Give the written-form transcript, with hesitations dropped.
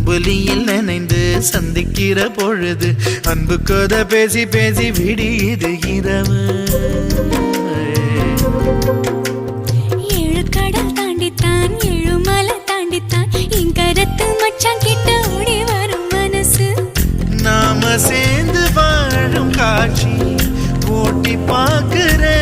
அம்புலியில் நினைந்து சந்திக்கிற பொழுது அன்பு கதை பேசி பேசி விடியுது இரவு. ஏழு கடல் தாண்டித்தான் ஏழு மலை தாண்டித்தான் என் கருத்து மச்சான் கிட்ட ஓடி வரும் மனசு. நாம சேர்ந்து வாழும் காட்சி ஓட்டி பார்க்கிறேன்.